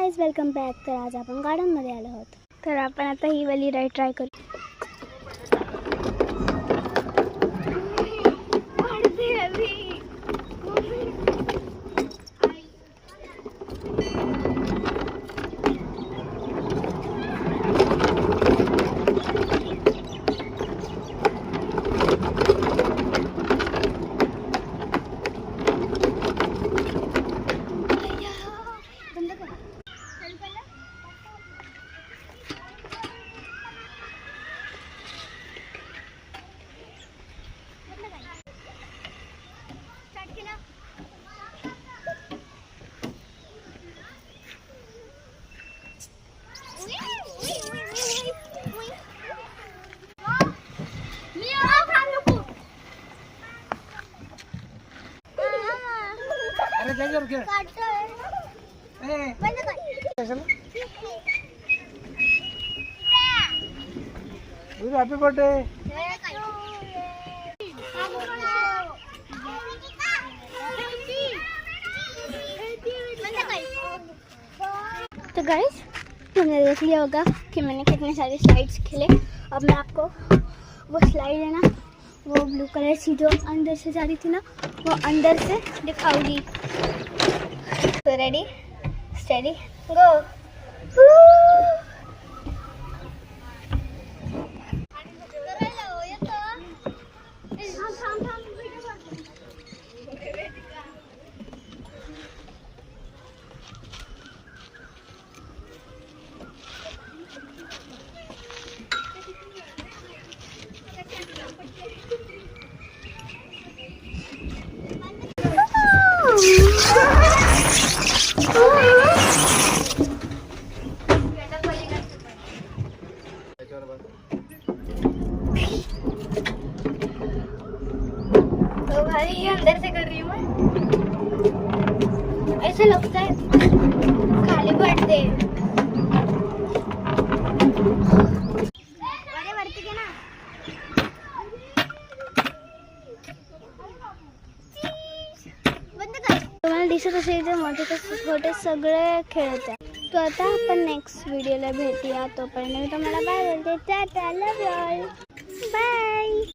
Guys welcome back. तर आज आपण गार्डनमध्ये आलो आहोत। तर आपण आता ही वाली राईड ट्राय करू। Happy birthday. तो गाइस तुमने देख लिया होगा कि मैंने कितने सारे स्लाइड्स खेले। अब मैं आपको वो स्लाइड है ना, वो ब्लू कलर की जो अंदर से जा रही थी ना, वो अंदर से दिखाऊंगी। तो रेडी स्टेडी गो। तो भाई अंदर से कर रही हूँ मैं। ऐसा लगता है खाली पड़ते वरती के ना। बंद कर। तुम्हाला दिसत असेल तर मोठे छोटे सगळे खेळत आहे। तो आता आपण नेक्स्ट व्हिडिओला भेटूया। तोपर्यंत मी तुम्हाला बाय बोलते। टाटा, लव यू ऑल, बाय।